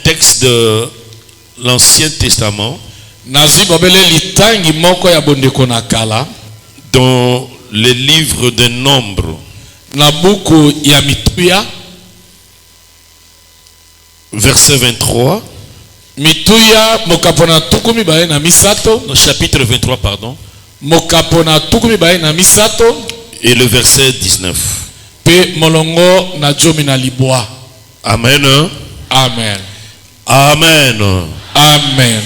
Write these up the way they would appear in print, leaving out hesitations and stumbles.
Texte de l'Ancien Testament dans le livre de Nombres, verset 23, chapitre 23, pardon, et le verset 19. Amen. Amen. Amen. Amen.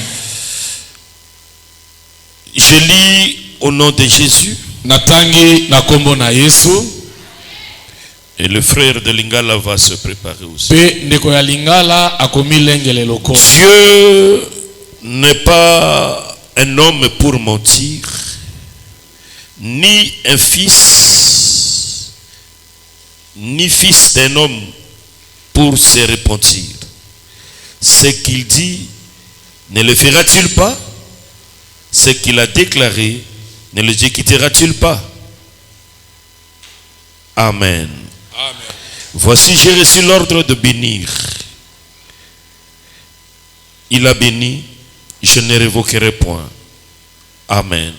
Je lis au nom de Jésus. Et le frère de Lingala va se préparer aussi. Dieu n'est pas un homme pour mentir, ni un fils, ni fils d'un homme pour se repentir. Ce qu'il dit, ne le fera-t-il pas? Ce qu'il a déclaré, ne le exécutera-t-il pas? Amen. Amen. Voici, j'ai reçu l'ordre de bénir. Il a béni, je ne révoquerai point. Amen.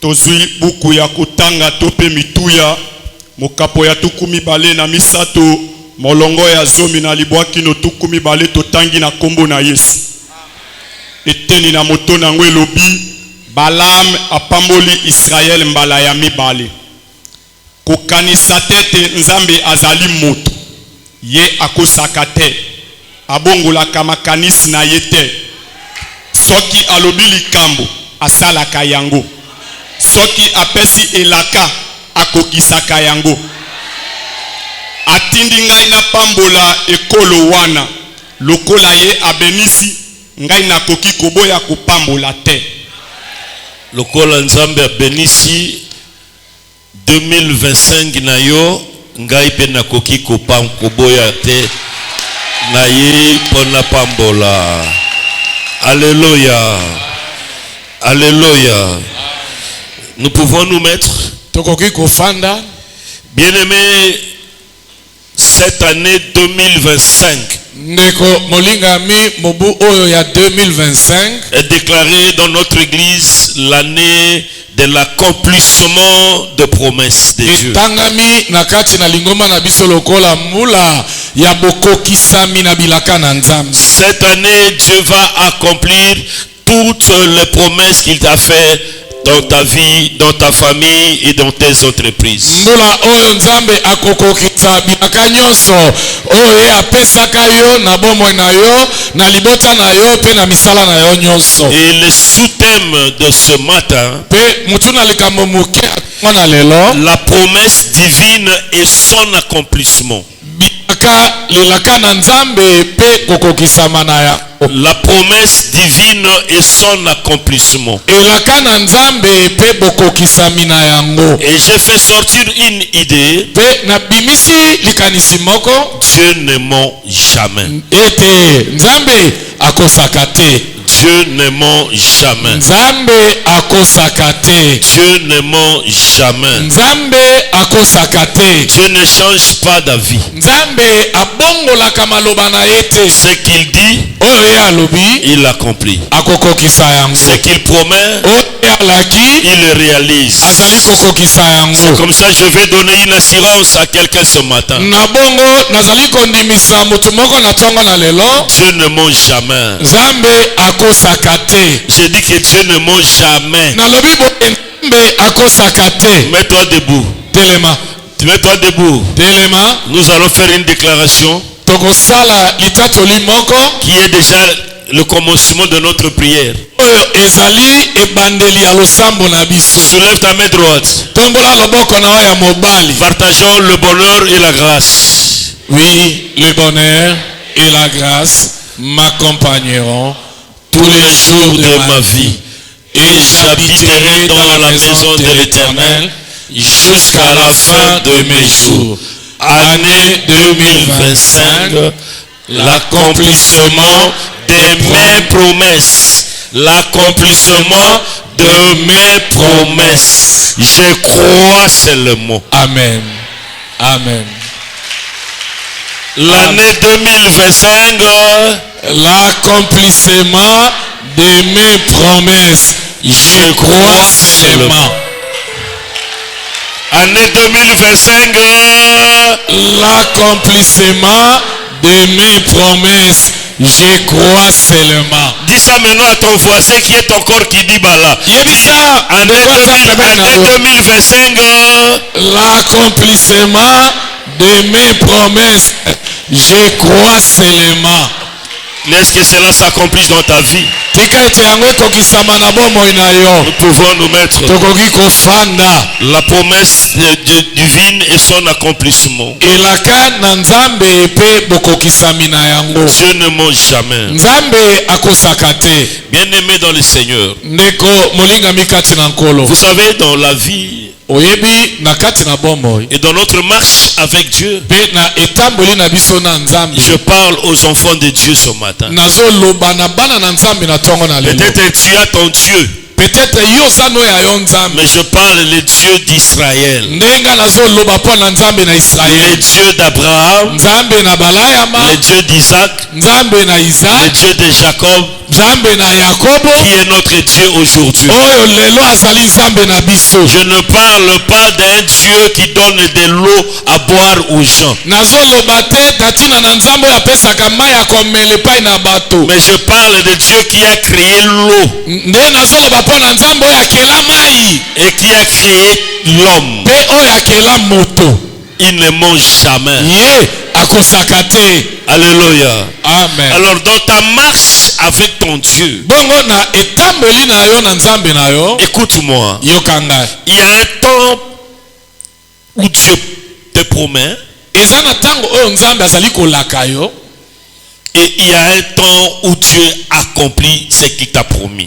Tozui buku ya kutanga tope mituya mokapo ya tukumi bale na misato molongo ya zomi na libwaki no tukumi bale totangi na kombo na Yesu. Eteni na moto na ngwe lobi Balaam apamboli Israel mbala ya mibale. Kokanisa tete nzambe azali moto. Ye akosaka te. Abongolaka makanisi na ye te. Soki alobi likambo asalaka yango. Soki apesi elaka akokisaka yango. Atindi ngai na pambola ekolo wana lokola ye abenisi ngai na koki koboya kopambola te. Lokola nzambe abenisi 2025 na yo ngai pe na koki koboya te na ye pona pambola. Alléluia. Alléluia. Nous pouvons nous mettre. Bien-aimés, cette année 2025 est déclarée dans notre église l'année de l'accomplissement de promesses de Dieu. Cette année, Dieu va accomplir toutes les promesses qu'il t'a fait dans ta vie, dans ta famille et dans tes entreprises. Et le sous-thème de ce matin, la promesse divine et son accomplissement. La promesse divine et son accomplissement. Et j'ai fait sortir une idée. Dieu ne ment jamais. Dieu ne ment jamais. Dieu ne ment jamais. Dieu ne change pas d'avis. Ce qu'il dit, il accomplit. Ce qu'il promet, il le réalise. C'est comme ça que je vais donner une assurance à quelqu'un ce matin. Dieu ne ment jamais. J'ai dit que Dieu ne ment jamais. Mets-toi debout. Mets-toi debout. Nous allons faire une déclaration qui est déjà le commencement de notre prière. Soulève ta main droite. Partageons le bonheur et la grâce. Oui, le bonheur et la grâce m'accompagneront tous les jours de ma vie. Et j'habiterai dans la maison de l'Éternel jusqu'à la fin de mes jours. Année 2025, l'accomplissement de mes promesses. L'accomplissement de mes promesses. Je crois seulement. Amen. Amen. L'année 2025, l'accomplissement de mes promesses, je crois seulement. Année 2025, l'accomplissement de mes promesses, je crois seulement. Dis ça maintenant à ton voisin qui est encore qui dit bala. Année 2025, l'accomplissement de mes promesses, je crois seulement. Est-ce que cela s'accomplit dans ta vie? Nous pouvons nous mettre la promesse divine et son accomplissement. Dieu ne ment jamais. Bien-aimé dans le Seigneur, vous savez, dans la vie et dans notre marche avec Dieu, je parle aux enfants de Dieu ce matin. Peut-être tu as ton Dieu, mais je parle le Dieu d'Israël, le Dieu d'Abraham, le Dieu d'Isaac, le Dieu de Jacob, qui est notre Dieu aujourd'hui. Je ne parle pas d'un Dieu qui donne de l'eau à boire aux gens, mais je parle de Dieu qui a créé l'eau et qui a créé l'homme. Il ne ment jamais. Alléluia. Amen. Alors dans ta marche avec ton Dieu, écoute-moi, il y a un temps où Dieu te promet et il y a un temps où Dieu accomplit ce qu'il t'a promis.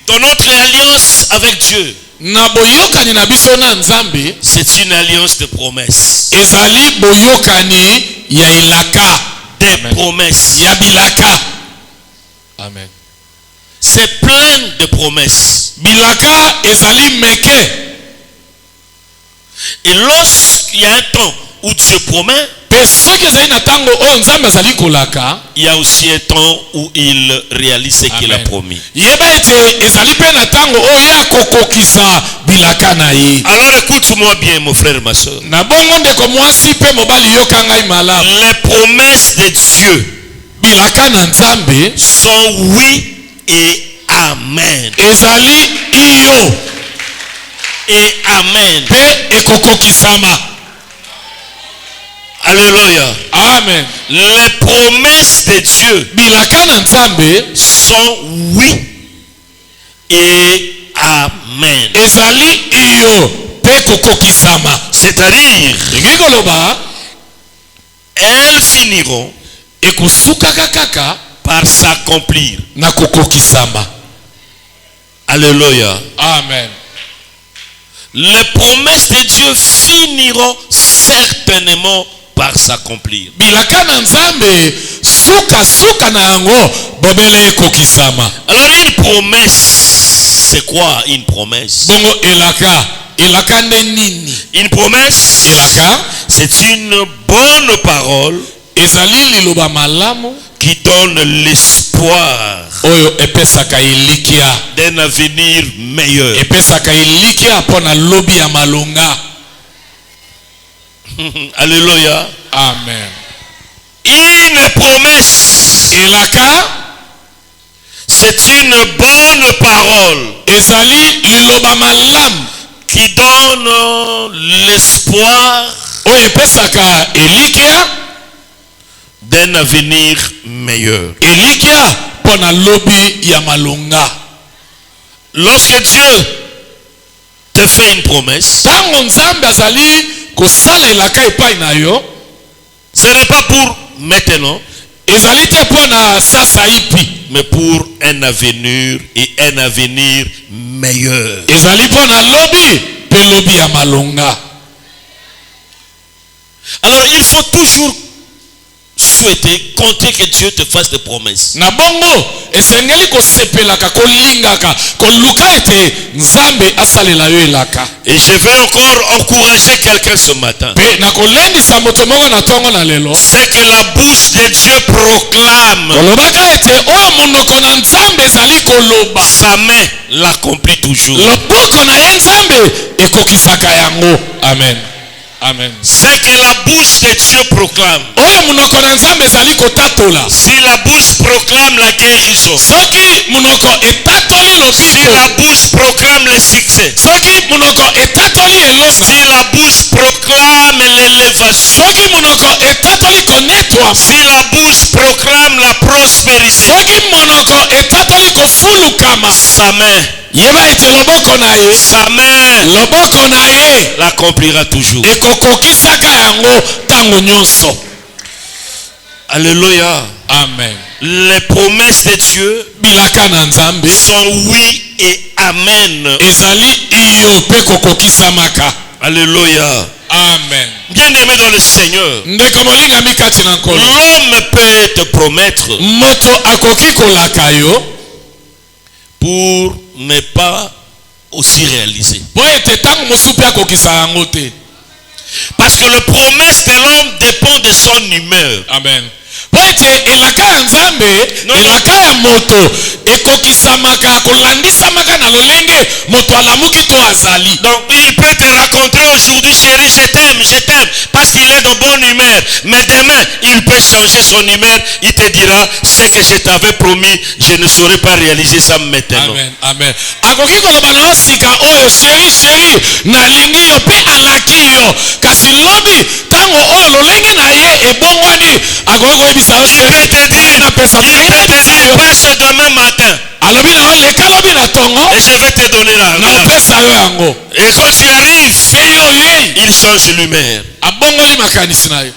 Dans notre alliance avec Dieu, c'est une alliance de promesses. Des promesses. Amen. C'est plein de promesses. Et lorsqu'il y a un temps où Dieu promet, il y a aussi un temps où il réalise ce qu'il a promis. Alors écoute-moi bien, mon frère, ma soeur. Les promesses de Dieu sont oui et amen. Et amen. Alléluia. Amen. Les promesses de Dieu sont oui et amen. C'est-à-dire, elles finiront par s'accomplir. Alléluia. Amen. Les promesses de Dieu finiront certainement par s'accomplir. Alors une promesse, c'est quoi une promesse? Une promesse, c'est une bonne parole qui donne l'espoir d'un avenir meilleur. Alléluia. Amen. Une promesse, c'est une bonne parole qui donne l'espoir d'un avenir meilleur. Lorsque Dieu te fait une promesse, ce n'est pas pour maintenant, mais pour un avenir et un avenir meilleur. Alors il faut toujours souhaiter, compter que Dieu te fasse des promesses. Na bongo esengeli kosepelaka kolingaka koluka ete nzambe asalela yo elaka. Et je vais encore encourager quelqu'un ce matin. Pe na kolendisa moto moko na tongo na lelo. C'est que la bouche de Dieu proclame. Kolobaka ete oyo monoko na nzambe ezali koloba. Sa main l'accomplit toujours. Loboko na ye nzambe ekokisaka yango. Amen. Amen. C'est que la bouche de Dieu proclame. Oyo monoko na nzambe ezali kotatola. Si la bouche proclame la guérison, Soki monoko etatoli si lobiko. la bouche proclame le succès, Soki monoko etatoli elonga. si la bouche proclame l'élévation, Soki monoko etatoli konetwa. si la bouche proclame la prospérité, Soki monoko etatoli kofulukama. sa main, Yeba ete loboko na ye. sa main Loboko na ye l'accomplira toujours. ekokokisaka yango tango nyonso. Alléluia. Amen. Les promesses de Dieu Bilaka na nzambe sont oui et amen. ezali iyo pe kokokisamaka. Alléluia. Amen. Bien-aimé dans le Seigneur, Ndeko molingami kati na nkolo. l'homme peut te promettre Moto akoki kolaka yo pour ne pas aussi réaliser. po ete tango mosusu mpe akokisa yango te. Parce que la promesse de l'homme dépend de son humeur. Amen. Po ete elaka ya nzambe elaka ya moto ekokisamaka kolandisamaka na lolenge moto alamuki to azali. Donc il peut te raconter aujourd'hui, chérie, je t'aime, parce qu'il est de bonne humeur. Mais demain, il peut changer son humeur. Il te dira, ce que je t'avais promis, je ne saurais pas réaliser ça maintenant. Amen. Amen. Akoki koloba na osika oyo sheri nalingi yo pe alaki yo kasi lobi tango oyo lolenge na ye ebongwani akoki koyebisa yo Il peut te dire, passe demain matin. alobi na yo leka lobi na tongo Et je vais te donner la na opesa yo yango. Et quand tu arrives, Pe yo yei il change l'humeur. abongoli makanisi na yo.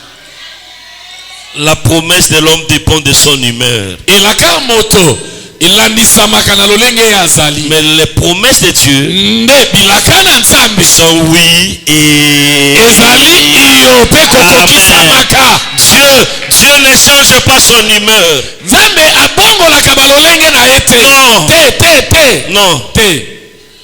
La promesse de l'homme dépend de son humeur. elaka moto elandisamaka na lolenge ye azali. Mais les promesses de Dieu Nde bilaka na nzambe sont oui et ezali iyo pe kokokisamaka. Dieu ne change pas son humeur. Nzambe abongolaka balolenge na ye te. Non. Te. Non.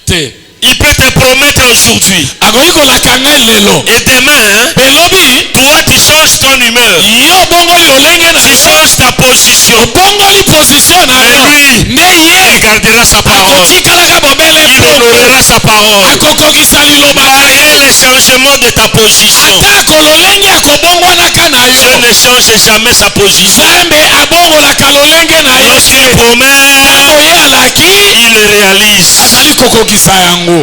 Te. Il peut te promettre aujourd'hui. Akoki kolaka ngai lelo. Et demain, Pe lobi toi tu changes ton humeur. yo bongoli lolenge na Tu yo. changes ta position. Bongoli position na yo. lui, Ne Il ye gardera sa parole. akotikalaka bobele Il mpe honorera sa parole. akokokisa liloba na ye. Malgré les changements de ta position, Atako lolenge akobongwanaka na Dieu yo. ne change jamais sa position. Nzambe abongolaka lolenge na ye Lorsqu'il te. promet, Tango ye alaki il le réalise. azali kokokisa yango.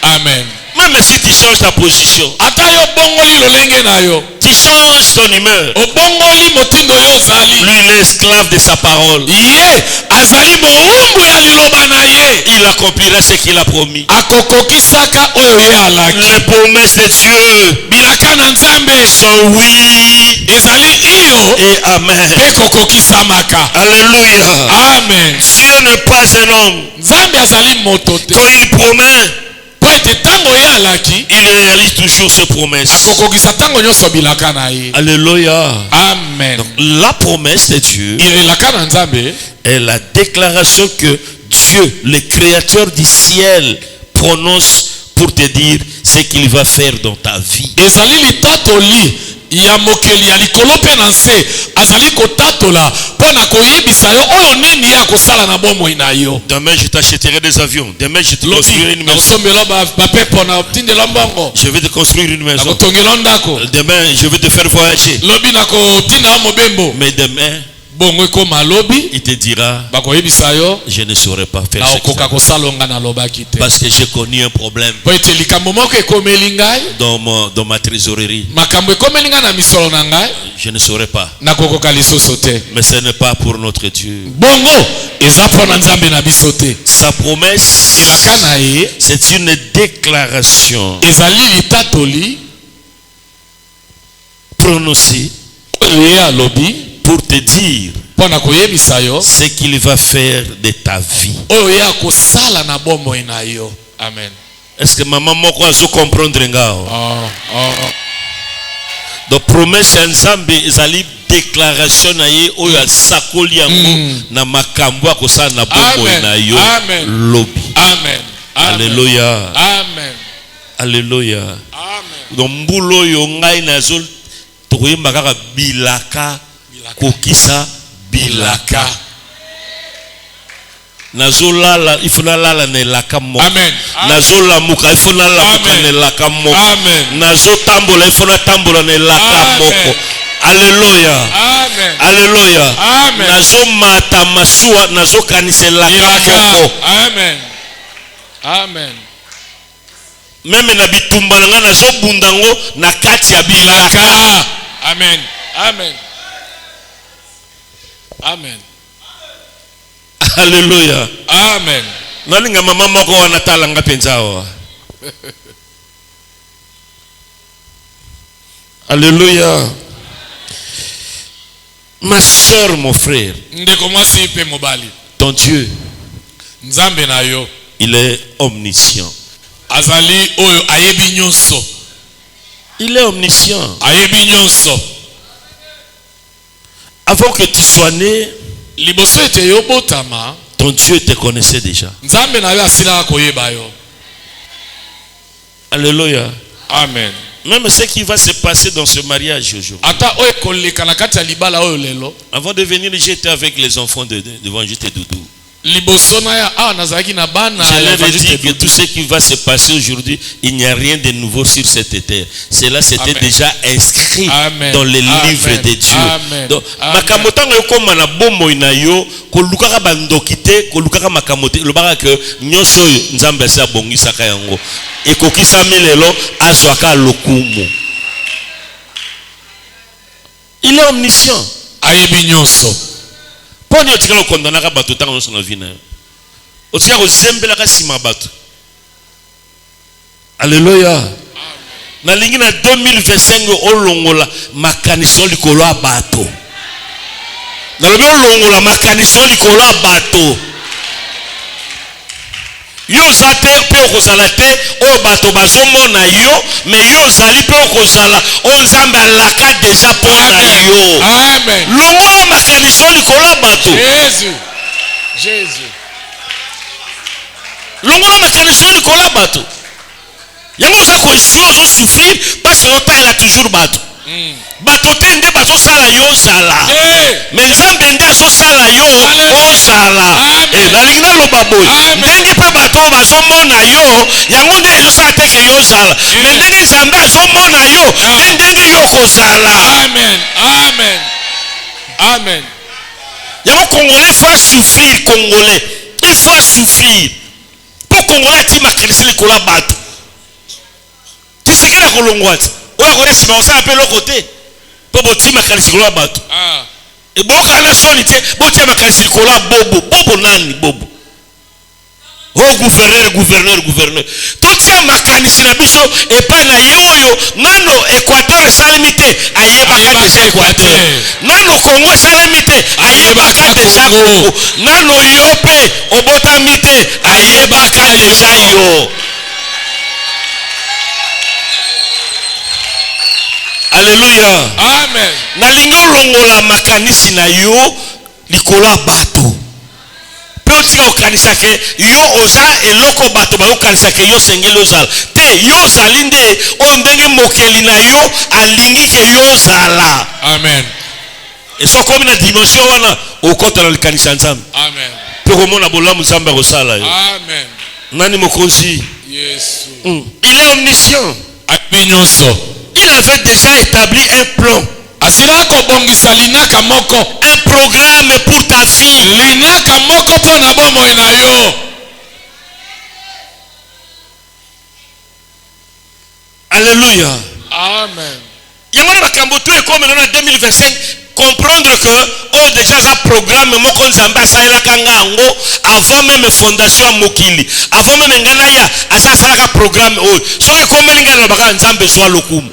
Amen. Même si tu changes ta position, Ata yo bongoli lolenge na yo. tu changes ton humeur. Obongoli motindo yo ozali. Lui, il est esclave de sa parole. Ye azali mowumbu ya liloba na ye. Il accomplira ce qu'il a promis. Akokokisaka oyo ye alaki. Les promesses de Dieu Bilaka na nzambe sont oui ezali iyo et amen. pe kokokisamaka. Alléluia. Amen. Dieu n'est pas un homme. Nzambe azali moto te. Quand il promet, Po ete tango ye alaki il réalise toujours ses promesses. akokokisa tango nyonso bilaka na ye. Alléluia. Amen. La promesse de Dieu Elaka na nzambe est la déclaration que Dieu, le créateur du ciel, prononce pour te dire ce qu'il va faire dans ta vie. ezali litatoli ya mokeli ya likolo mpe na nse azali kotatola mpo na koyebisa yo oyo nini ye akosala na bomoi na yo. Demain, je t'achèterai des avions. Demain, je te construirai lobi une maison. nakosombela bapepo na tindela mbongo Je vais te construire une maison. nakotongela ndako. Demain, je vais te faire voyager. lobi nakotinda yo mobembo. Mais demain, bongo ekoma lobi il te dira, bakoyebisa yo je ne saurais pas faire ce que nakokoka ça. kosalonga nalobaki te. Parce que j'ai connu un problème po ete likambo moko ekomeli ngai dans ma trésorerie. makambo ekomeli ngai na misolo na ngai Je ne saurais pas. nakokoka lisusu te. Mais ce n'est pas pour notre Dieu. bongo eza mpo na nzambe na biso te. Sa promesse, elaka na ye c'est une déclaration ezali litatoli prononcée oyo ye alobi pour te dire mpo na koyebisa yo ce qu'il va faire de ta vie. oyo ye akosala na bomoi na yo. Amen. Est-ce que maman moko azo comprendre ngao? Oh. Donc promesse ya Nzambe ezali déclaration na ye oyo asakoli yango na makambo akosala na bomoi na yo lobi. Amen. Alléluia. Amen. Alléluia. Amen. Donc mbulo yo ngai nazo tokoyemba kaka bilaka kokisa bilaka. Nazolala il faut nalala na elaka moko. Amen. Nazolamuka il faut nalamuka na elaka moko. Amen. Nazotambola il faut natambola na elaka moko. Alléluia. Amen. Alléluia. Amen. Nazomata masuwa nazokanisa elaka moko. Amen. Amen. Même na bitumba nga nazobundango na kati ya bilaka. Amen. Amen. Amen. Alléluia. Amen. Nalinga mama moko wana talanga penzawa. Alléluia. Ma soeur, mon frère, ton Dieu, Nzambe na yo, il est omniscient. Azali oyo ayebi nyonso. Il est omniscient. Ayebi nyonso. Avant que tu sois né, liboso ete yo botama, ton Dieu te connaissait déjà. Nzambe na yo asila koyeba yo. Alléluia. Amen. Même ce qui va se passer dans ce mariage aujourd'hui. Avant de venir, j'étais avec les enfants devant j'étais doudou. J'allais dire que tout ce qui va se passer aujourd'hui, il n'y a rien de nouveau sur cette terre. Cela s'était déjà inscrit dans les livres de Dieu. Donc, makamotango yokoma na bombo inayo kolukaka bandokite kolukaka makamote lobaka que nyonso nzambe sa bongisa ka yango ekokisa milelo azwaka lokumu. Il est omniscient. Ayebi nyonso. Poni otika okondana ka bato tango nyonso na vie na yo. Otika kozembela ka sima bato. Alléluia. Na lingi na 2025 olongola makaniso likolo ya bato. Na lobi olongola makaniso likolo ya bato. Yo zate pe okozala te o bato bazomona yo mais yo zali pe okozala o nzambe alaka déjà pona yo. Amen. Longola makaniso likolo ya bato. Jésus. Longola makaniso likolo ya bato. Yango za ko zo souffrir parce que otala toujours bato. Bato te nde bazo sala yo zala. Mais nzambe nde azo sala yo o zala. Et na lingina loba boy. Ndenge pe bato bazo mona yo, yango nde ezo sala te ke yo zala. Mais ndenge nzambe azo mona yo, ndenge yo ko zala. Amen. Amen. Amen. Yango Congolais faut souffrir Congolais. Il faut souffrir. Pour Congolais ti makanisi likola bato. Tu sais que la kolongwati. Oya kore sima osala pe lokote. Po boti makanisi likola bato. E boka na soni te, boti makanisi likola bobo. Bobo nani bobo? Oh gouverneur. Totia makanisi na biso epai na yoyo nano Équateur salimité ayebaka déjà Équateur. Nano Congo salimité ayebaka déjà Congo. Nano yo pe obotami te ayebaka déjà yo. Alléluia. Amen. Nalingi olongola makanisi na yo likola bato. Pe otika okanisa ke yo oza eloko bato ba okanisa ke yo sengeli ozala. Te yo zali nde o ndenge mokeli na yo alingi ke yo zala. Amen. Et so komi na dimension wana okota na likanisa nzambe. Amen. Pe komona bolamu nzambe akosala yo. Amen. Nani mokonzi? Yesu. Il est omniscient. Ayebi nyonso. Il avait déjà établi un plan. Asila ko bongisa linaka moko. Un programme pour ta vie. Linaka moko pona bomoi na yo. Alléluia. Amen. Yamana makambo tu comme en 2025 comprendre que oh déjà ça programme moko nzambe asalaka ngango avant même fondation ya mokili avant même ngana ya asalaka programme oh soki komeli ngana baka nzambe zwa lokumu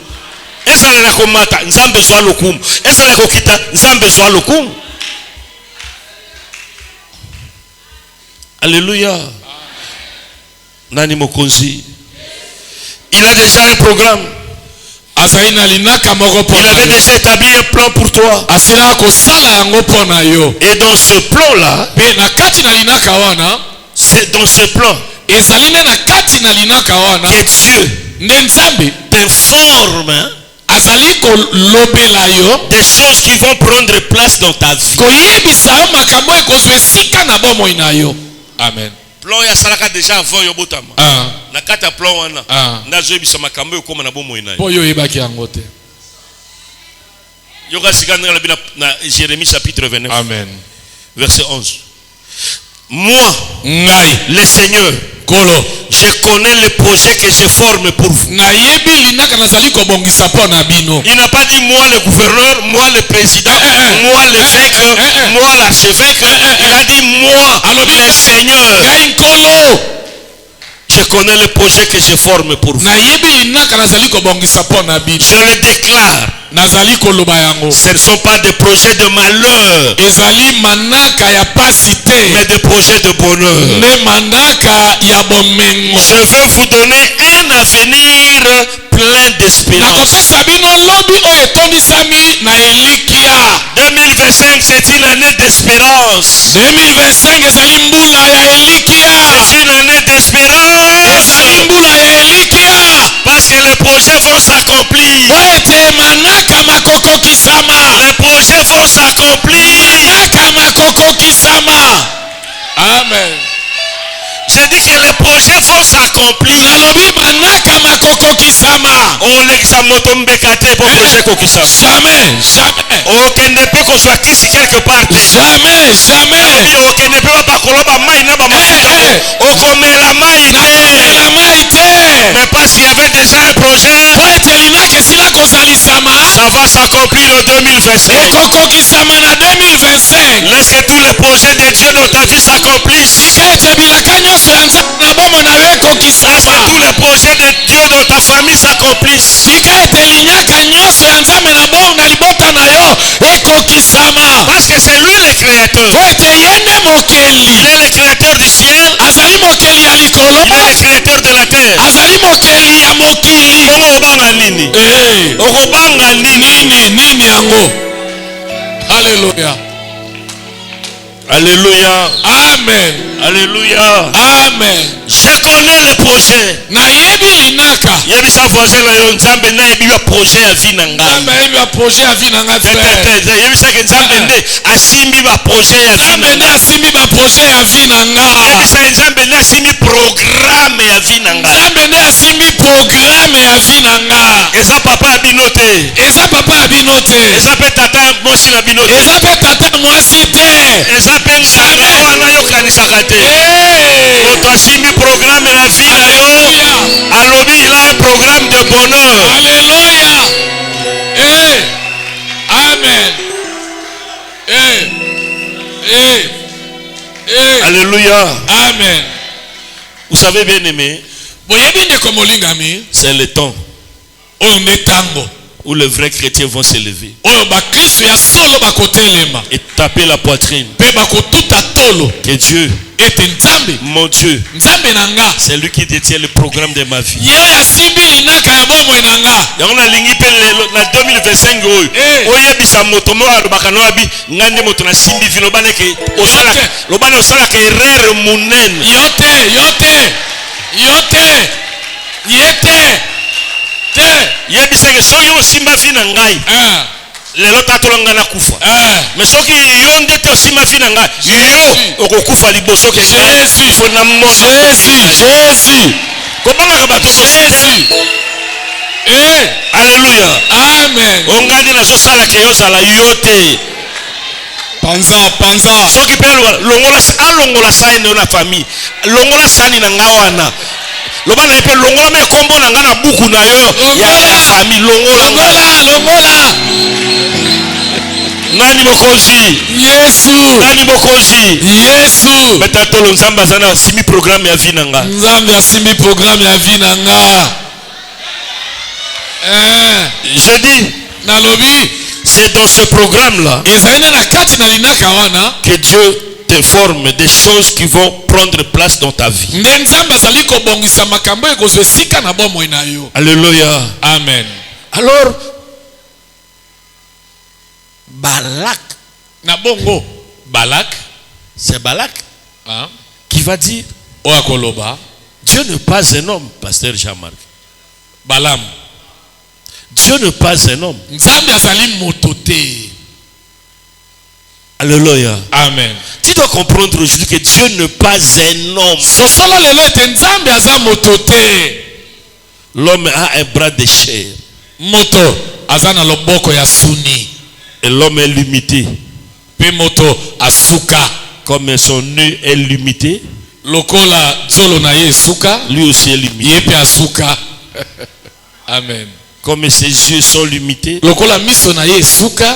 ezala na komata nzambe zwa lokumu ezala kokita nzambe zwa lokumu. Alléluia. Nani mokonzi? Il a déjà un programme. azali na linaka moko mpo Il na avait yo. déjà établi un plan pour toi. Asilaka kosala yango mpo na yo. Et dans ce plan-là, Mpe na kati na linaka wana, c'est dans ce plan ezali nde na kati na linaka wana, que Dieu nde Nzambe t'informe azali kolobela yo des choses qui vont prendre place dans ta vie. koyebisa yo makambo ekozwa esika na bomoi na yo. Amen. Plan ya salaka déjà avant yo botama. Ah. Na kata plan wana. Ah. Ndazo yebisa makambo ekoma na bomo ina. Po yo yebaki yango te. Yoka sikana na Jérémie chapitre 29. Amen. Verset 11. Moi, Ngai le Seigneur, kolo je connais les projets que je forme pour vous. nayebi linaka nazali kobongisa mpo na bino. Il n'a pas dit moi le gouverneur, moi le président, moi l'évêque, moi l'archevêque. Il a dit moi, le Seigneur. Ngai nkolo Je connais les projets que je forme pour vous. nayebi linaka nazali kobongisa mpo na bino. Je le déclare. Nazali koloba yango. Ce ne sont pas des projets de malheur, Ezali manaka ya pasi te, mais des projets de bonheur. nde manaka ya bomengo. Je veux vous donner un avenir plein d'espérance. Nakopesa bino lobi oyo etondisami na elikia. 2025, c'est une année d'espérance. 2025 ezali mbula ya elikia. C'est une année d'espérance. Ezali mbula ya elikia. Parce que les projets vont s'accomplir. Po ete manaka makokokisama. Les projets vont s'accomplir. Manaka makokokisama. Amen. J'ai dit que les projets vont s'accomplir. Nalobi manaka makokokisama. On l'examine tombekate pour projet kokisa. Jamais, jamais. Okende pe kozwa kisi quelque part. Jamais, jamais. Okende pe bakoloba mai na ba masika. Okomela mai te. La maite. Mais parce qu'il y avait déjà un projet, Po ete linaka esila kozalisama. ça va s'accomplir en 2025. Ekokokisama na 2025. Laisse que tous les projets de Dieu dans ta vie s'accomplissent. Tika ete bilaka nyonso ya Nzambe na bomoi na yo Laisse que ekokisama. tous les projets de Dieu dans ta famille s'accomplissent. Tika ete linyaka nyonso ya Nzambe na libota na yo ekokisama. Parce que c'est lui le créateur. Po ete ye nde mokeli. Il est le créateur du ciel. Azali mokeli ya likolo. Il est le créateur de la terre. Azali mokeli ya mokili. Bongo obanga nini? Okobanga nini? Nini yango. Alléluia. Alléluia. Amen. Alléluia. Amen. Je connais le projet. Nayebi linaka. Yebisa voisin na yo nzambe na yebi yo projet ya vie na ngai. Nzambe ayebi ba projet ya vie na ngai frère. Yebisa ke nzambe nde asimbi ba projet ya vie na Nzambe nde asimbi ba projet ya vie na ngai. Yebisa ke nzambe nde asimbi programme ya vie na ngai. Nzambe nde asimbi programme ya vie na ngai. Eza papa ya bino te. Eza papa ya bino te. Eza pe tata mwasi na bino te. Eza pe tata mwasi te. Eza pe nganga wana yokanisaka te. Moto asimbi programme na vie na yo. Alobi il a un programme de bonheur. Alléluia. Amen. Alléluia. Amen. Vous savez bien aimé, Boyebi ndeko molingami, c'est le temps oyo nde tango où les vrais chrétiens vont se lever oyo bakristo ya solo bakotelema et taper la poitrine. mpe bakotuta tolo Que Dieu, ete Nzambe, mon Dieu, Nzambe na nga c'est lui qui détient le programme de ma vie. ye oyo asimbi linaka ya bomoi na nga. yango nalingi mpe lelo na 2025 oyo oyebisa moto moko alobaka no abi ngai nde moto nasimbi vi loba ndeke osalaka erreur monene. Yo te yebisa ke soki osimba vi na ngai lelo tatola ngai nakufa, mais soki yo nde te osimba vi na ngai yo okokufa liboso ke Jésus na moto kobangaka bato Alléluia. Amen. ongai nde nazosala ke yozala yo te. Panza. soki mpe alongola sani na famille, longola sani na nga wana loba na ye mpe longola me kombo na nga na buku na yo ya famille. longola nani mokonzi? nani mokonzi? Yesu. beta tolo nzambe aza na asimi programme ya vie na nga. Nzambe asimbi programme ya vie na nga. Je dis, Nalobi c'est dans ce programme là ezali na kati na linaka wana que Dieu t'informe des choses qui vont prendre place dans ta vie. nde Nzambe azali kobongisa makambo ekozwa esika na bomoi na yo. Alléluia. Amen. Alors, Balak, Nabongo Balak, c'est Balak hein, qui va dire, Oakoloba, Dieu n'est pas un homme, pasteur Jean-Marc. Balam. Dieu n'est pas un homme. Nzambe azali motote. Alléluia. Amen. Tu dois comprendre aujourd'hui que Dieu n'est pas un homme. Sosolo lelo ete Nzambe aza motote. L'homme a un bras de chair. Moto aza na loboko ya suni. Et l'homme est limité. Pe moto asuka. Comme son nez est limité, Lokola zolo na ye suka, lui aussi est limité. ye pe asuka. Amen. Comme ses yeux sont limités, Lokola miso na ye suka,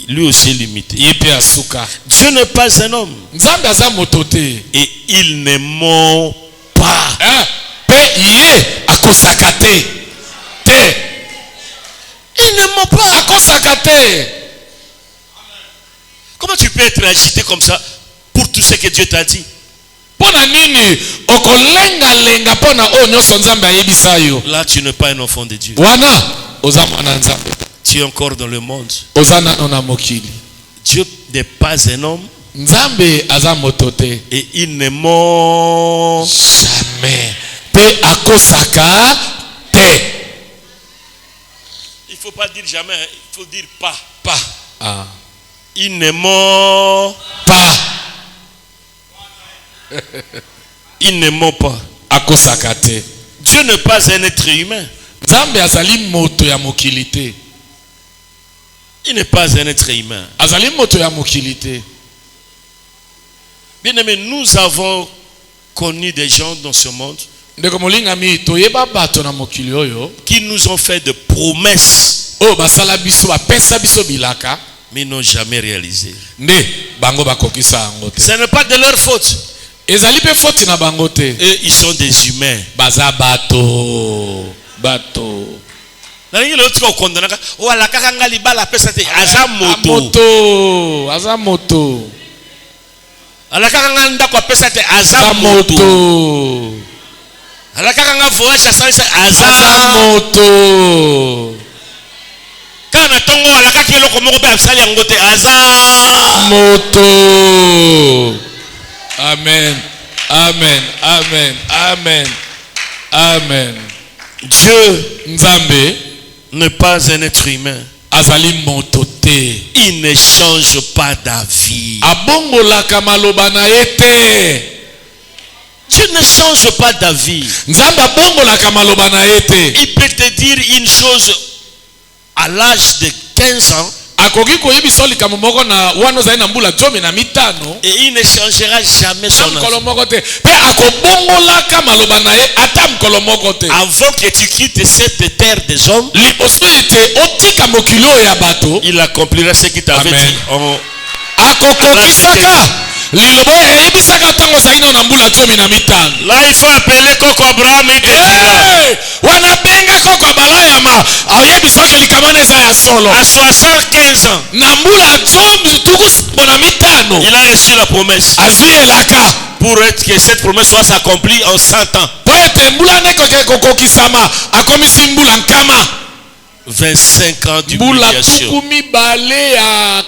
lui aussi est limité. ye pe asuka. Dieu n'est pas un homme. Nzambe aza motote. Et il ne ment pas. Hein? Pe ye akosaka te. Te. Il ne ment pas. Akosaka te. Comment tu peux être agité comme ça pour tout ce que Dieu t'a dit? Pona nini okolenga lenga pona o nyonso Nzambe ayebisa yo. Là, tu n'es pas un enfant de Dieu. Wana oza mwana Nzambe. Tu es encore dans le monde. Oza nano na mokili. Dieu n'est pas un homme. Nzambe aza motote. Et il ne ment jamais. Pe akosaka te. Il ne faut pas dire jamais, hein. Il faut dire pas. Pas. Ah. Il ne ment Pas. Il ne ment pas. Akosaka te. Dieu n'est pas un être humain. Nzambe azali moto ya mokili te. Il n'est pas un être humain. Azali moto ya mokili te. Bien aimé, nous avons connu des gens dans ce monde Ndeko molingami toyeba bato na mokili oyo qui nous ont fait de promesses, o basala biso bapesa biso bilaka mais n'ont jamais réalisé. nde bango bakokisa yango te. Ce n'est pas de leur faute. Ezali pe faute na bango te. Et ils sont des humains. Baza bato. Bato. Nalingi lelo tika okondana o alakaka nga libala pesa te aza moto. Moto. Aza moto. Alakaka nga ndako apesa te aza Aza moto. moto. Alakaka nga voyage asalisa Aza aza moto. kana tongo alakaki eloko moko pe asali yango te aza moto. Amen. Amen. Amen. Amen. Amen. Dieu Nzambe n'est pas un être humain. azali moto te. Il ne change pas d'avis. Abongolaka maloba na ye te. Dieu ne change pas d'avis. Nzambe abongolaka maloba na ye te. Il peut te dire une chose à l'âge de 15 ans Akoki koyebisa likambo moko na wana ozali na mbula 15 et il ne changera jamais son mokolo avis. moko te. Pe akobongolaka maloba na ye ata mokolo moko te. Avant que tu quittes cette terre des hommes, Liboso ete otika mokili oyo ya bato, il accomplira ce qu'il t'avait Amen. dit. akokokisaka liloba eyebisaka ntango ozali na mbula 15. Là, il faut appeler Coco Abraham et Hey! Wana benga koko abalayama ayebisaka likambo na eza ya solo. à 75 ans. Na mbula tuku na mitano Il a reçu la promesse azwi elaka pour être que cette promesse soit accomplie en 100 ans. po ete mbula nde kokokisama akomisi mbula nkama. 25 ans Mbula d'humiliation. tuku mibale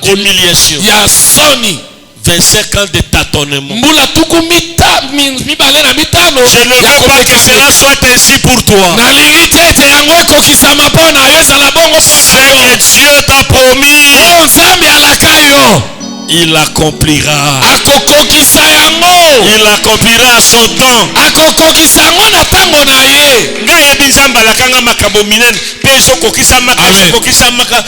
D'humiliation. ya soni. 25 ans de tâtonnement. Mbula tuku mibale na mitano Je ne veux pas que cela soit ainsi pour toi. nalingi te ete yango ekokisama mpo na yo ezala bongo mpo Ce na yo. que Dieu t'a promis, oyo Nzambe alaka yo il accomplira. akokokisa yango. Il accomplira à son temps. akokokisa yango na ntango na ye. Ngai yebi Nzambe alakanga makambo minene mpe ezokokisamaka Amen. ezokokisamaka.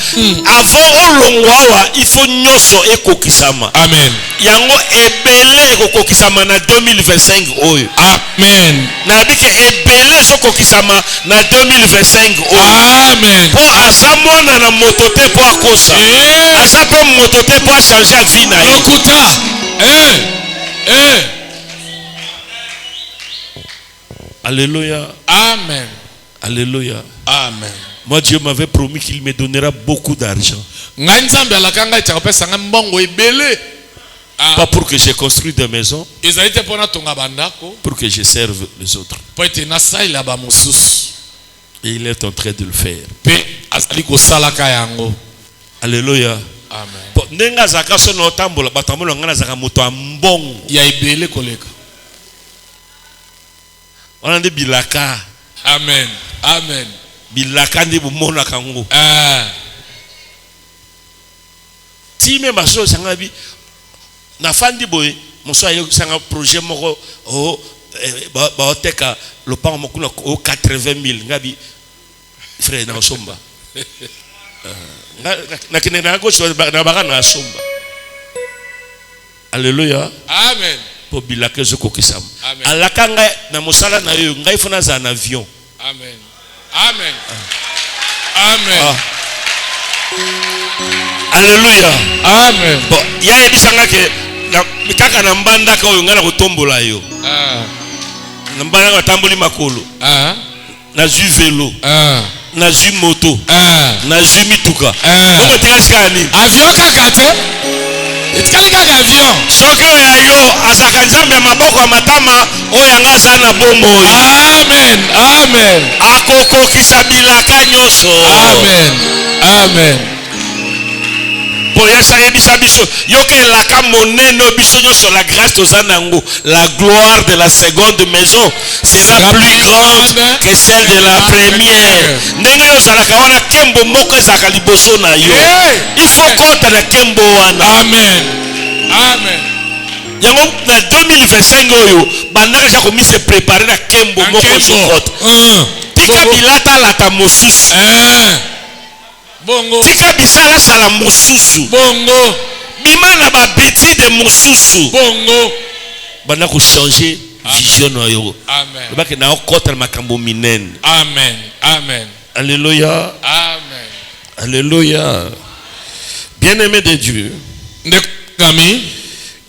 Avant olongwa awa il faut nyonso ekokisama. Amen. Yango ebele ekokokisama na 2025 oyo. Amen. Nayebi ke ebele ezokokisama na 2025 oyo. Amen. Po aza mwana na moto te po akosa. Aza pe moto te po achange avi na ye. Lokuta. Alléluia. Amen. Alléluia. Amen. Moi, Dieu m'avait promis qu'il me donnera beaucoup d'argent. Ngai Nzambe alaka ngai takopesa ngai mbongo ebele. Pas pour que je construise des maisons, Ezali te mpona tonga bandako pour que je serve les autres. po ete nasalela bamosusu. Et il est en train de le faire. Pe azali kosalaka yango. Alléluia. Amen. Nenga zaka so no tambola batambola ngana zaka moto ambongo. Ya ibele koleka. On a dit bilaka. Amen. Amen. Bilaka ndi bumona kango. Si même baso sanga bi na fandi boy moso ayo sanga projet moko ba oteka le pan moko au 80,000 ngabi frère na somba. Na kinena ko so na baka na somba. Alléluia. Amen. Po bilaka zo kokisam. Amen. Alaka ngai na mosala na yo ngai fona za na avion. Amen. Amen. Amen. Alléluia. Amen. Bon, ya ebisanga ke kaka na mbanda ka oyo ngana kotombola yo. Na mbanda ka tamboli makolo. Na zu vélo. Na zu moto. Na zu mituka. Omo tekasika ni. Avion kaka te. Etikali kaka avion. Soki oya yo azaka nzambe maboko ya matama oyo anga aza na bomoi. Amen. Amen. Akokokisa bilaka nyonso. Amen. Amen. Pour yasa yebisa biso yoke laka monene biso nyonso la grâce tozanango la gloire de la seconde maison sera plus grande que celle de la première. Ndenge ozalaka wana kembo moko ezaka liboso na yo. Il faut kota na kembo wana. Amen. Amen. Yango na 2025 oyo bandaka ja komi se préparer na kembo moko zokota. Tika bilata lata mosusu. Bongo. Tika bisala sala mosusu. Bongo. Bima na ba bêtise de mosusu. Bongo. Bana ko changer vision na yo. Amen. Ba ke na okota makambo minene. Amen. Amen. Alléluia. Amen. Alléluia. Bien-aimé de Dieu. Ndekami.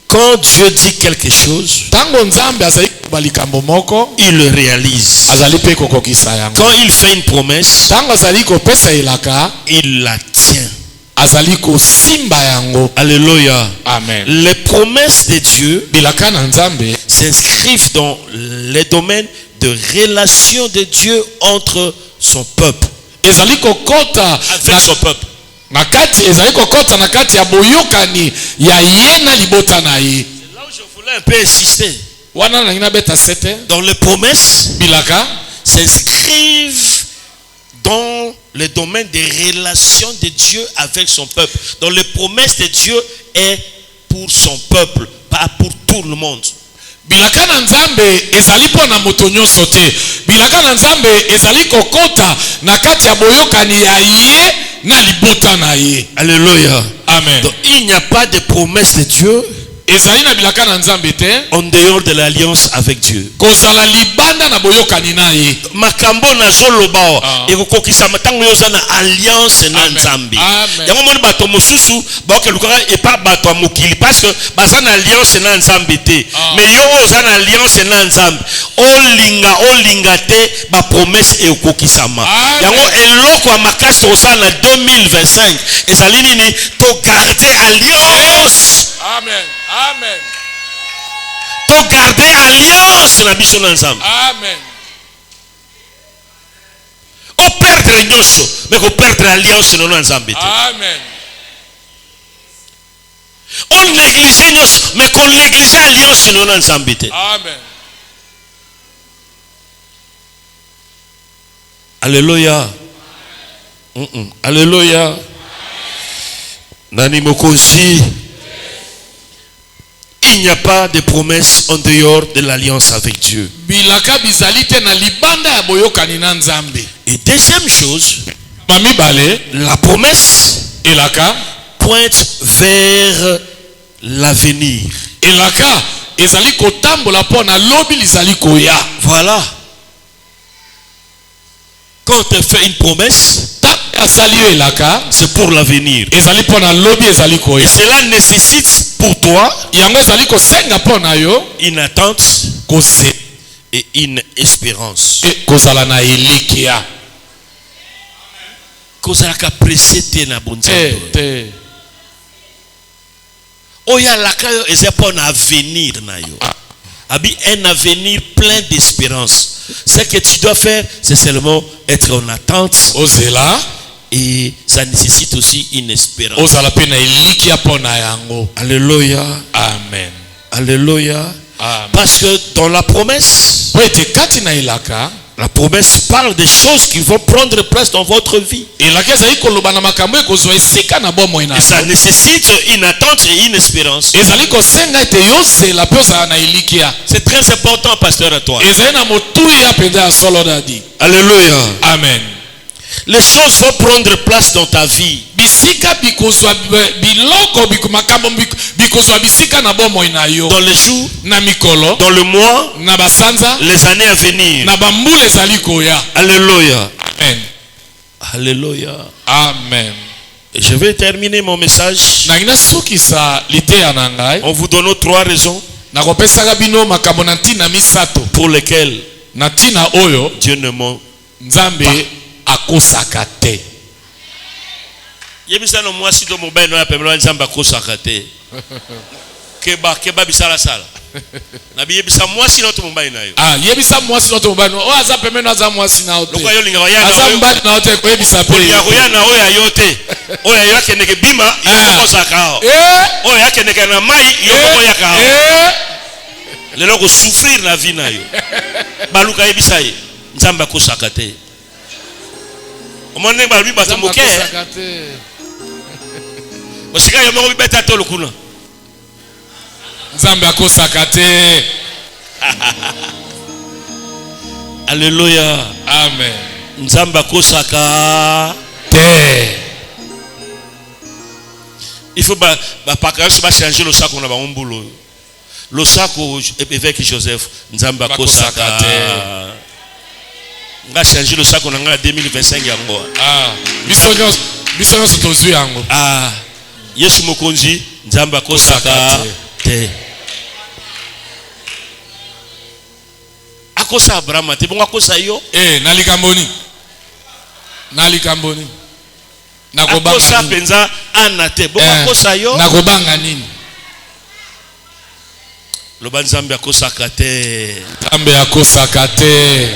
Quand Dieu dit quelque chose, Tango nzambe azali balikambo moko, il le réalise. azali pe kokokisa yango. Quand il fait une promesse, Tango azali kopesa elaka, il la tient. azali kosimba yango. Alléluia. Amen. Les promesses de Dieu Bilaka na nzambe s'inscrivent dans les domaines de relation de Dieu entre son peuple. ezali kokota Avec son peuple. na kati, ezali kokota na kati ya boyokani ya ye na libota na ye. C'est là où je voulais un peu insister. Wana na ngina beta sete. Dans les promesses Bilaka s'inscrivent dans le domaine des relations de Dieu avec son peuple. Dans les promesses de Dieu est pour son peuple, pas pour tout le monde. bilaka na nzambe ezali pona moto nyonso te. Bilaka na nzambe ezali kokota na kati ya boyokani ya ye na libota na ye. Alléluia. Amen. Donc il n'y a pas de promesse de Dieu ezali na bilaka na nzambe te en dehors de l'alliance avec Dieu. kozala libanda na boyokani na ye. Makambo na zoloba ekokokisa matango yoza na alliance na nzambe. Yango moni bato mosusu baoke lukaka epa bato ya mokili parce que baza na alliance na nzambe te. Mais yo oza na alliance na nzambe olinga te ba promesse ekokisama. Yango eloko ya makasi toza na 2025 ezali nini to garder alliance. Amen. Amen. To garder alliance na biso na nzambe. Amen. O perdre nyonso mais ko perdre alliance na nzambe te. Amen. On néglige nyonso mais qu'on néglige alliance na nzambe te. Amen. Alléluia. Alléluia. Nani mokozi. Il n'y a pas de promesse en dehors de l'alliance avec Dieu. Bilaka bizali te na libanda ya boyokani na nzambe. Et deuxième chose, Mamibale la promesse elaka pointe vers l'avenir. elaka ezali kotambola pona lobi lizali koya. Voilà. Quand on te fait une promesse, c'est pour l'avenir. Et Et cela nécessite pour toi une attente et une espérance. Kozalaka pressé te na bonzambe. Oya lakayo ezepo na avenir na yo. Abi un avenir plein d'espérance. Ce que tu dois faire, c'est seulement être en attente. ozela Et ça nécessite aussi une espérance. ozala pe na elikia pona yango. Alléluia. Amen. Alléluia. Amen. Parce que dans la promesse, Po ete kati na elaka la promesse parle des choses qui vont prendre place dans votre vie. elaka ezali koloba na makambo ekozwa esika na bomoi na Et ça yo. nécessite une attente et une espérance. ezali kosenga ete yozela pe ozala na elikia. C'est très important, pasteur Antoine. ezali na motuya mpenza ya solo dadi. Alléluia. Amen. Les choses vont prendre place dans ta vie. bisika bikozwa biloko makambo bikozwa bisika na bomoi na yo. Dans les jours, na mikolo dans le mois, na basanza les années à venir. na bambula ezali koya. Alléluia. Amen. Alléluia. Amen. Et je vais terminer mon message nangi nasukisa liteya na ngai en vous donnant 3 raisons nakopesaka bino makambo na ntina misato pour lesquelles na ntina oyo Dieu ne ment. nzambe akosaka te. Yebisano mwasi to mobile no apemelo nzamba kosaka te. Keba bisala sala. Na biyebisa mwasi no to mobile na yo. Yebisa mwasi no to mobile o aza pemeno aza mwasi na ote. Lokwa yo linga ya na. Aza mbali na ote ko yebisa pe. Ya na oya yote. Oya yake ndeke bima yo kosaka. Oya yake ndeke na mai yo koyaka. Lelo ko souffrir na vie na yo. Baluka yebisa ye. Nzamba kosaka te. Omone ba lui batamoke. Osika yo mo bibeta to lokuna. Nzambe akosaka te. Alléluia. Amen. Nzambe akosaka te. Il faut ba pakage ba changer le sac on a ba mbulu. Le sac évêque Joseph Nzambe akosaka te. Nga changer le sac on a nga 2025 yango. Biso nyonso tozwi yango. Yesu mokonzi Nzambe akosaka te. Akosa Abraham te bonga kosa yo. Nalikamboni. Nakobanga. Akosa penza ana te bonga kosa yo. Nakobanga nini? Loba Nzambe akosaka te. Nzambe akosaka te.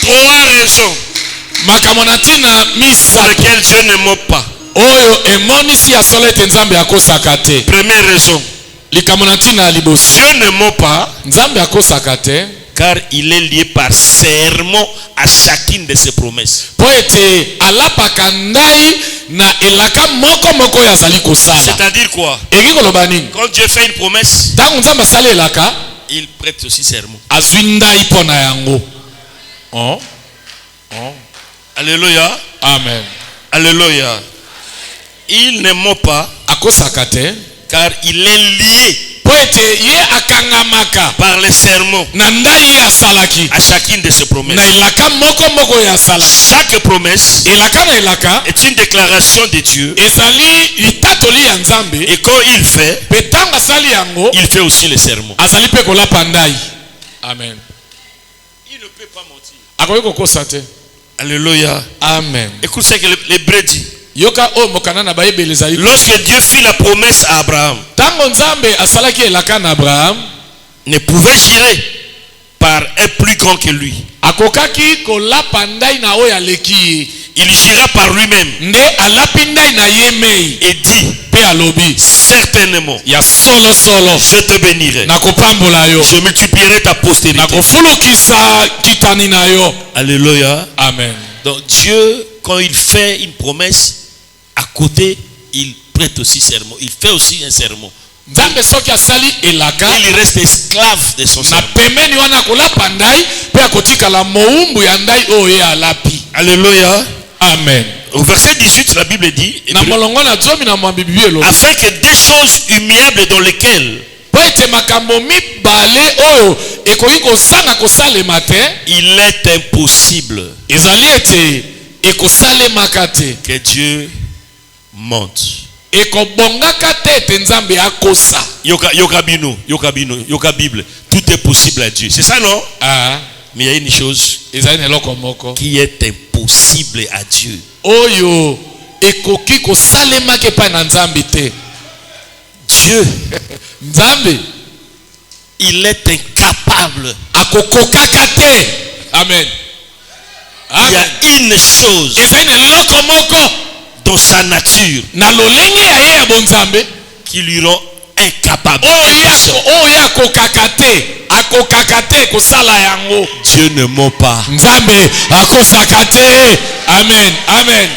3 raisons makambo na ntina pour lesquelles Dieu ne ment pas. Oyo emonisi ya solo ete Nzambe akosaka te. Première raison, likambo na ntina liboso. Dieu ne ment pas Nzambe akosaka te car il est lié par serment à chacune de ses promesses. Po ete alapaka ndai na elaka moko ya zali kosala. C'est-à-dire quoi? Eki koloba nini? Quand Dieu fait une promesse, tango Nzambe asali elaka il prête aussi serment. azwi ndai pona yango. Alléluia. Amen. Alléluia. Il ne ment pas akosaka te car il est lié po ete ye akangamaka par les serments na ndai ye asalaki à chacune de ses promesses. na elaka moko ya asala. Chaque promesse elaka na elaka est une déclaration de Dieu. ezali litatoli ya Nzambe. Et quand il fait, pe tango asali yango il fait aussi les serments. azali pe kolapa ndai. Amen. Il ne peut pas mentir. Akoki kokosa te. Alléluia. Amen. Écoute ce que l'Hébreu dit. Yoka o mokana na bayebeli ezali. Lorsque Dieu fit la promesse à Abraham, tango Nzambe asalaki elaka na Abraham, ne pouvait jurer par un plus grand que lui. akokaki kolapa ndai na oyo aleki ye. Il jura par lui-même nde alapi ndai na ye mei et dit, pe alobi certainement, ya solo je te bénirai. nakopambola yo, Je multiplierai ta postérité. nakofulukisa kitani na yo. Alléluia. Amen. Donc Dieu, quand il fait une promesse, à côté, il prête aussi serment. Il fait aussi un serment. Nzambe soki asali elaka, Il reste esclave de son na serment. pembeni wana kolapa ndai pe akotikala moumbu ya ndai oyo ye alapi. Alléluia. Amen. Au verset 18, la Bible dit, Na molongo na zomi na mwambibi elobi afin que des choses humiliables dans lesquelles po ete makambo mibale oyo ekoki kosanga kosalema te, il est impossible ezali ete ekosalemaka te, que Dieu mente. ekobongaka te ete Nzambe akosa. Yoka Bible. Tout est possible à Dieu. C'est ça, non? Mais il y a une chose ezali na eloko moko qui est impossible à Dieu. oyo ekoki kosalemaka epai na Nzambe te. Dieu, Nzambe il est incapable akokokaka te. Amen. Il y a une chose ezali na liloko moko dans sa nature na lolenge ya ye ya bonzambe qui lui rend incapable. oyo akokaka te kosala yango. Dieu ne ment pas. Nzambe akosaka te. Amen. Amen.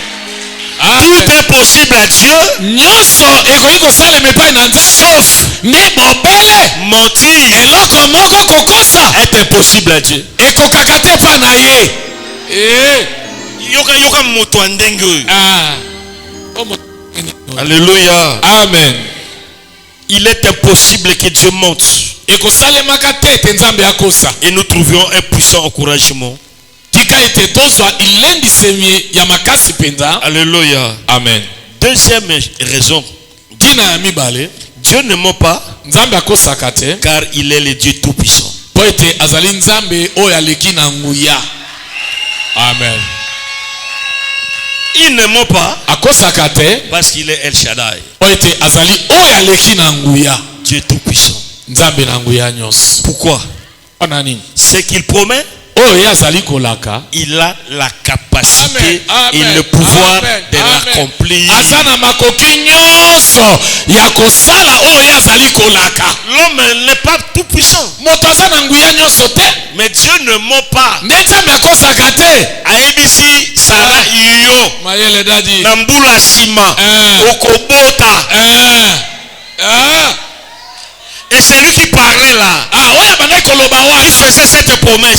Tout est possible à Dieu. Nyonso ekoki kosalema epai na Nzambe. Sauf me bobele mentir eloko moko kokosa est impossible à Dieu. ekokaka te epai na ye. Yoka moto andenge oyo. Alléluia. Amen. Il est impossible que Dieu mente. ekosalemaka te ete Nzambe akosa. Et nous trouvions un puissant encouragement. Tika ete tozwa ilendisemi ya makasi penza. Alléluia. Amen. Deuxième raison. Tina ya mibale. Dieu ne ment pas. Nzambe akosaka te. Car il est le Dieu tout puissant. Po ete azali Nzambe oyo aleki na nguya. Amen. Il ne ment pas. Akosaka te. Parce qu'il est El Shaddai. Po ete azali oyo aleki na nguya. Dieu tout puissant. Nzambe na nguya nyonso. Pourquoi? Ce qu'il promet, il a la capacité et le pouvoir de l'accomplir. L'homme n'est pas tout puissant. Mais Dieu ne ment pas. Aïbisi Sarah Iyo Nambula Sima Okobota. Et c'est lui qui parlait là. Il faisait cette promesse.